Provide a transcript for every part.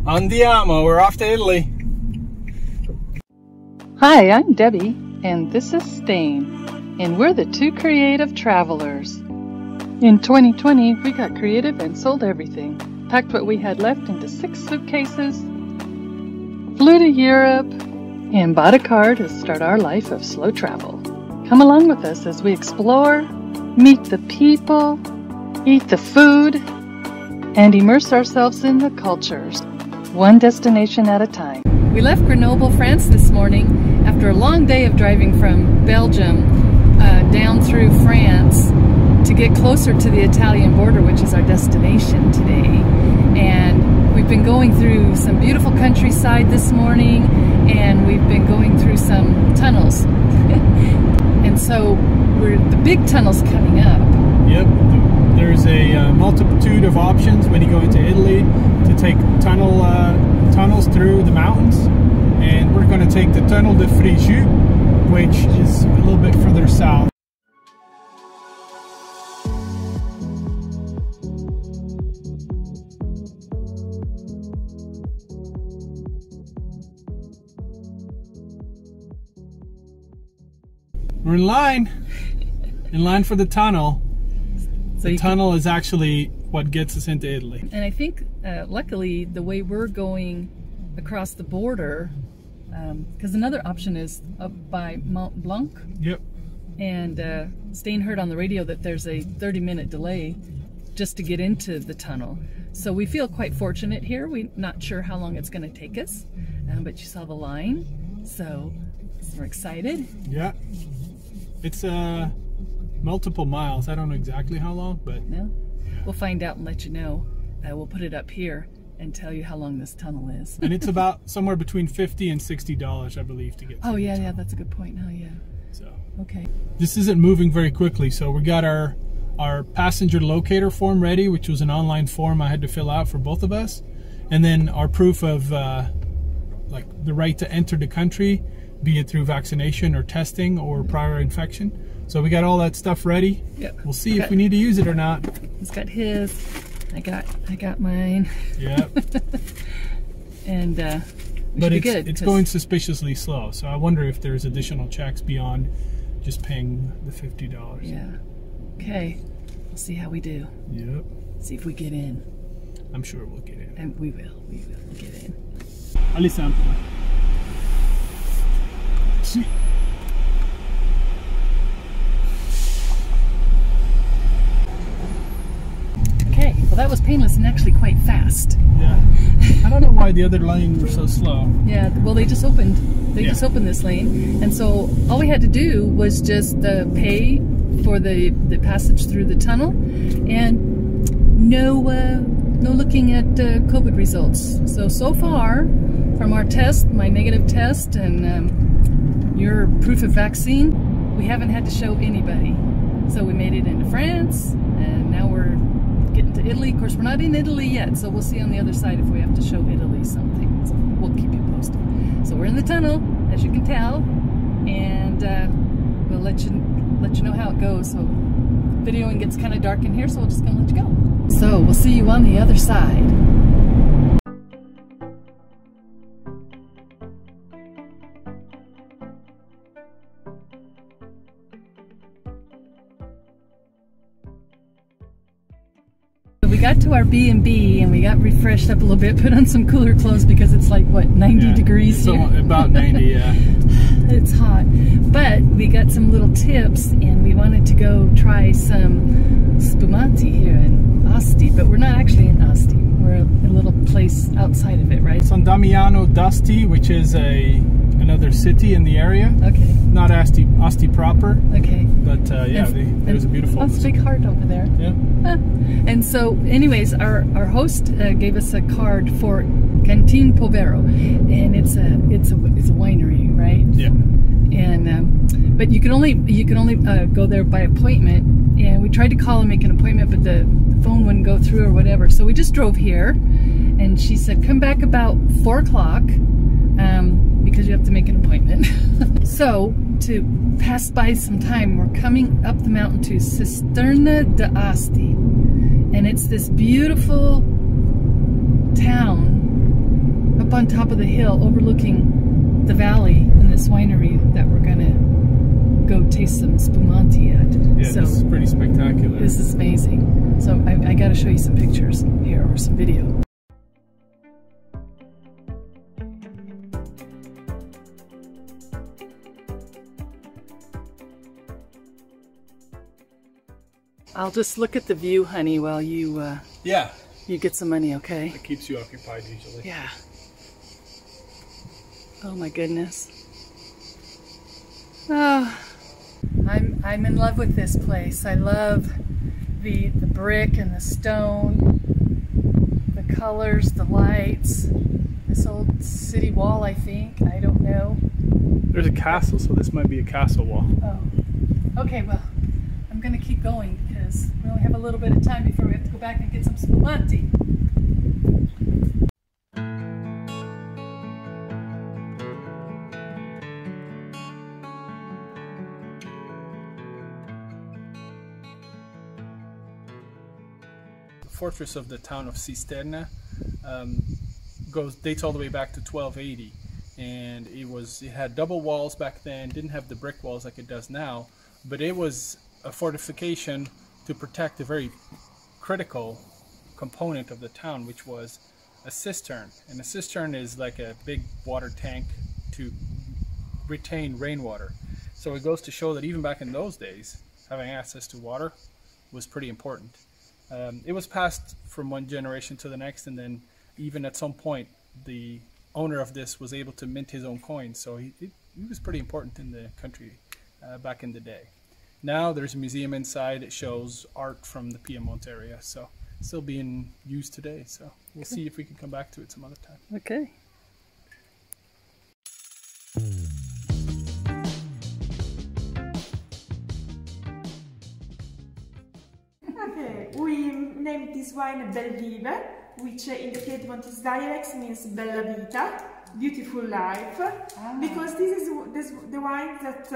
Andiamo, we're off to Italy. Hi, I'm Debbie, and this is Stain, and we're the two creative travelers. In 2020, we got creative and sold everything, packed what we had left into 6 suitcases, flew to Europe, and bought a car to start our life of slow travel. Come along with us as we explore, meet the people, eat the food, and immerse ourselves in the cultures, one destination at a time. We left Grenoble, France this morning after a long day of driving from Belgium down through France to get closer to the Italian border, which is our destination today. And we've been going through some beautiful countryside this morning, and we've been going through some tunnels. And so the big tunnel's coming up. Yep, there's a multitude of options when you go into Italy to take tunnels through the mountains. And we're going to take the Tunnel de Frejus, which is a little bit further south. We're in line for the tunnel. So the tunnel is actually what gets us into Italy. And I think, luckily, the way we're going across the border, because another option is up by Mont Blanc. Yep. And Stain heard on the radio that there's a 30-minute delay just to get into the tunnel. So we feel quite fortunate here. We're not sure how long it's going to take us, but you saw the line, so we're excited. Yeah. It's multiple miles. I don't know exactly how long, but... No? We'll find out and let you know. We'll put it up here and tell you how long this tunnel is. And it's about somewhere between $50 and $60, I believe, to get to. Oh, yeah, that's a good point. Oh, yeah. So, okay. This isn't moving very quickly, so we got our passenger locator form ready, which was an online form I had to fill out for both of us. And then our proof of like the right to enter the country, be it through vaccination or testing or prior infection. So we got all that stuff ready. Yep. We'll see if we need to use it or not. He's got his. I got mine. Yep. And but it's going suspiciously slow. So I wonder if there's additional checks beyond just paying the $50. Yeah. Okay. We'll see how we do. Yep. See if we get in. I'm sure we'll get in. And we will get in. Allez, simple. See. Okay, well that was painless and actually quite fast. Yeah. I don't know why the other lanes were so slow. Yeah, well they just opened. They just opened this lane, and so all we had to do was just pay for the passage through the tunnel, and no looking at COVID results. So far from our test, my negative test, and your proof of vaccine, we haven't had to show anybody. So we made it into France, and now we're getting to Italy. Of course, we're not in Italy yet, so we'll see on the other side if we have to show Italy something. So we'll keep you posted. So we're in the tunnel, as you can tell, and we'll let you know how it goes. So videoing gets kind of dark in here, so we're just gonna let you go. So we'll see you on the other side. We got to our B&B and we got refreshed up a little bit, put on some cooler clothes because it's like, what, 90 degrees here? About 90, yeah. It's hot. But we got some little tips and we wanted to go try some spumante here in Asti, but we're not actually in Asti. We're a little place outside of it, right? It's on Damiano D'Asti, which is another city in the area. Okay. Not Asti proper. Okay. But yeah, there's a beautiful... Oh, it's a big heart over there. Yeah. And so, anyways, our host gave us a card for Cantine Povero, and it's a winery, right? Yeah. And but you can only go there by appointment. And we tried to call and make an appointment, but the phone wouldn't go through or whatever. So we just drove here, and she said, "Come back about 4 o'clock." Because you have to make an appointment. So, to pass by some time, we're coming up the mountain to Cisterna D'Asti. And it's this beautiful town on top of the hill overlooking the valley in this winery that we're gonna go taste some spumante at. Yeah, so, this is pretty spectacular. This is amazing. So I gotta show you some pictures here or some video. I'll just look at the view, honey, while you you get some money, okay? It keeps you occupied usually. Yeah. Oh my goodness. Oh, I'm in love with this place. I love the brick and the stone, the colors, the lights, this old city wall, I think. I don't know. There's a castle, so this might be a castle wall. Oh. Okay, well, I'm gonna keep going because we only have a little bit of time before we have to go back and get some spumante. The fortress of the town of Cisterna dates all the way back to 1280, and it had double walls back then. Didn't have the brick walls like it does now, but it was a fortification to protect a very critical component of the town, which was a cistern. And a cistern is like a big water tank to retain rainwater. So it goes to show that even back in those days, having access to water was pretty important. It was passed from one generation to the next, and then even at some point the owner of this was able to mint his own coins. So he was pretty important in the country back in the day. Now there's a museum inside. It shows art from the Piemonte area, so it's still being used today. So we'll see if we can come back to it some other time. Okay. Okay, we named this wine Belvive, which in the Piedmontese dialects means Bella Vita, beautiful life, because this is the wine that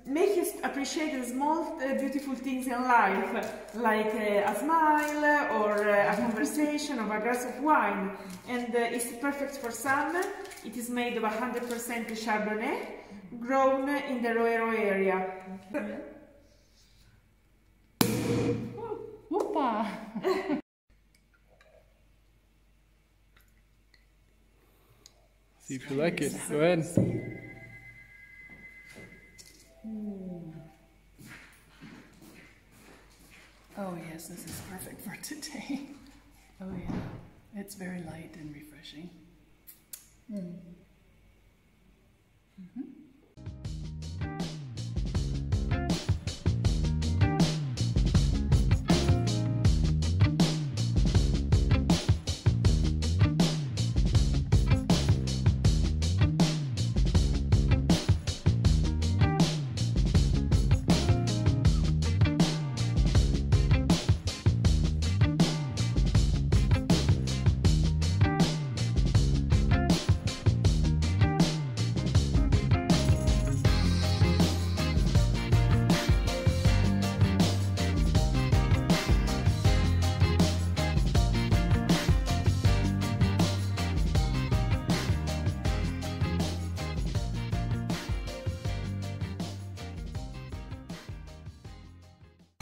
make you appreciate the small beautiful things in life, like a smile or a conversation or a glass of wine. And it's perfect for summer. It is made of 100% Chardonnay, grown in the Roero area. Whoopa! See if you like it. Go ahead. Oh yes, this is perfect for today. Oh yeah, it's very light and refreshing.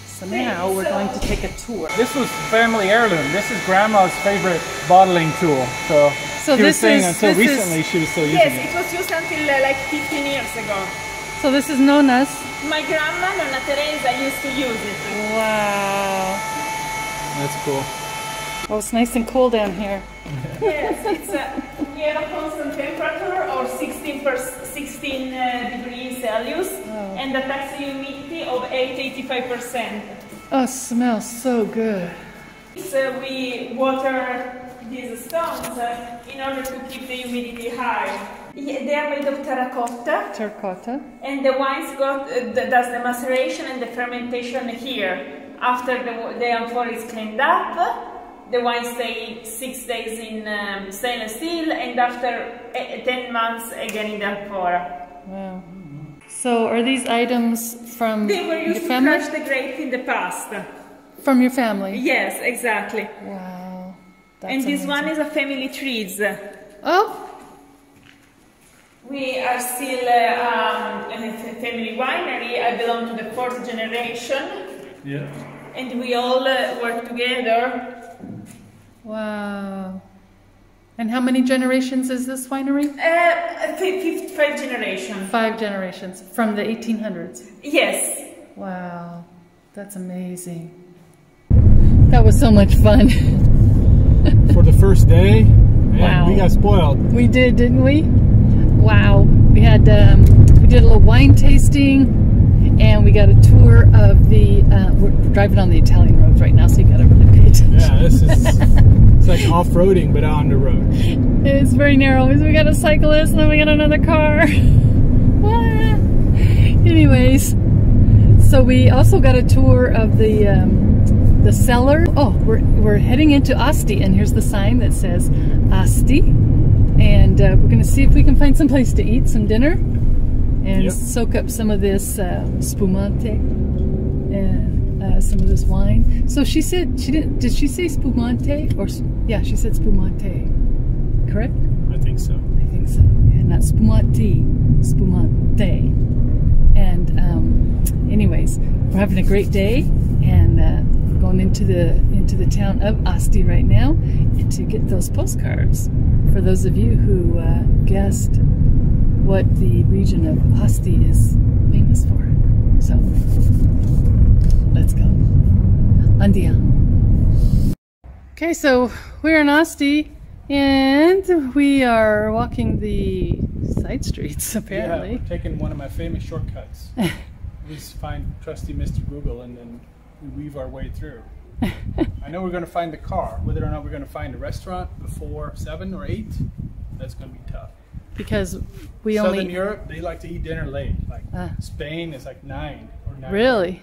So now we're going to take a tour. This was family heirloom. This is Grandma's favorite bottling tool. So she was saying until recently she was still using it. Yes, it was used until like 15 years ago. So this is Nonna's. My grandma, Nonna Teresa, used to use it. Wow. That's cool. Oh, it's nice and cool down here. Yes, it's near a constant temperature or 16 degrees Celsius, and a tax humidity of 85%. Oh, it smells so good. So we water these stones in order to keep the humidity high. They are made of terracotta. Terracotta. And the wines does the maceration and the fermentation here. After the amphora is cleaned up, the wines stay 6 days in stainless steel, and after 10 months again in the amphora. Wow. So are these items from They were used your to family? crush the grapes in the past. From your family? Yes, exactly. Wow. That's And this amazing. one is a family trees. Oh, We are still a family winery. I belong to the 4th generation. Yeah. And we all work together. wow. And how many generations is this winery? 5 generations. 5 generations from the 1800s. Yes. Wow, that's amazing. That was so much fun. For the first day, man, Wow. we got spoiled. We did, didn't we? Wow. We had we did a little wine tasting, and we got a tour of the. We're driving on the Italian roads right now, so you got to really pay attention. Yeah, this is it's like off-roading, but out on the road. It's very narrow. We got a cyclist, and then we got another car. Anyways, so we also got a tour of the cellar. Oh, we're heading into Asti, and here's the sign that says Asti, and we're going to see if we can find some place to eat some dinner and soak up some of this spumante and some of this wine. So she said she didn't. Did she say spumante or yeah? She said spumante. Correct? I think so. I think so. Yeah, not spumante, spumante. And anyways, we're having a great day, and we're going into the town of Asti right now, and to get those postcards for those of you who guessed what the region of Asti is famous for. So let's go. Andiamo. Okay, so we're in Asti, and we are walking the side streets, apparently. Yeah, we're taking one of my famous shortcuts. We just find trusty Mr. Google, and then we weave our way through. I know we're going to find the car. Whether or not we're going to find a restaurant before 7 or 8, that's going to be tough. Because we Southern only... Europe, they like to eat dinner late. Like Spain is like 9 or 9. Really?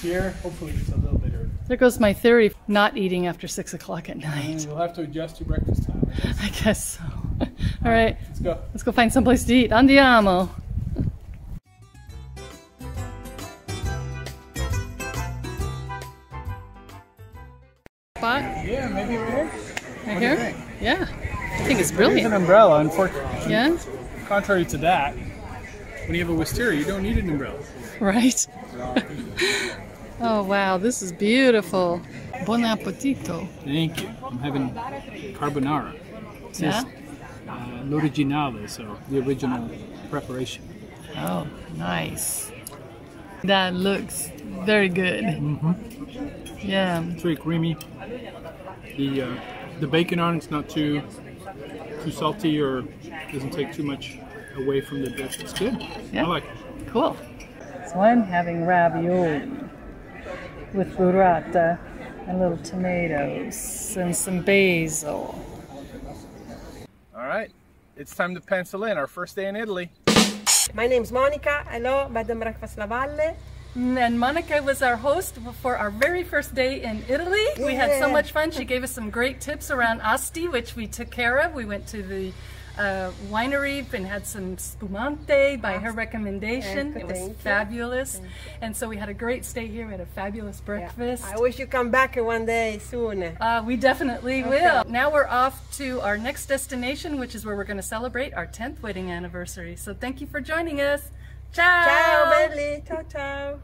Here, hopefully it's a little bit early. There goes my theory of not eating after 6 o'clock at night. You'll have to adjust your breakfast time, I guess. I guess so. All right. Let's go. Let's go find someplace to eat. Andiamo. Spot? Yeah, maybe right here. Right here? Yeah. I think it's Here's brilliant. an umbrella, unfortunately. Yeah? Contrary to that, when you have a wisteria, you don't need an umbrella. Right? Oh, wow. This is beautiful. Buon appetito. Thank you. I'm having carbonara. This Yeah? is l'originale, so the original preparation. Oh, nice. That looks very good. Yeah. It's very creamy. The bacon on it's not too salty or doesn't take too much away from the dish. It's good. Yeah. I like it. Cool. So I'm having ravioli with burrata and little tomatoes and some basil. All right, it's time to pencil in our first day in Italy. My name's Monica. Hello, Bed and Breakfast La Valle. And Monica was our host for our very first day in Italy. We had so much fun. She gave us some great tips around Asti, which we took care of. We went to the winery and had some spumante by her recommendation. It was fabulous. And so we had a great stay here. We had a fabulous breakfast. I wish you come back one day soon. We definitely will. Now we're off to our next destination, which is where we're going to celebrate our 10th wedding anniversary. So thank you for joining us. Ciao! Ciao, belli. Ciao, ciao.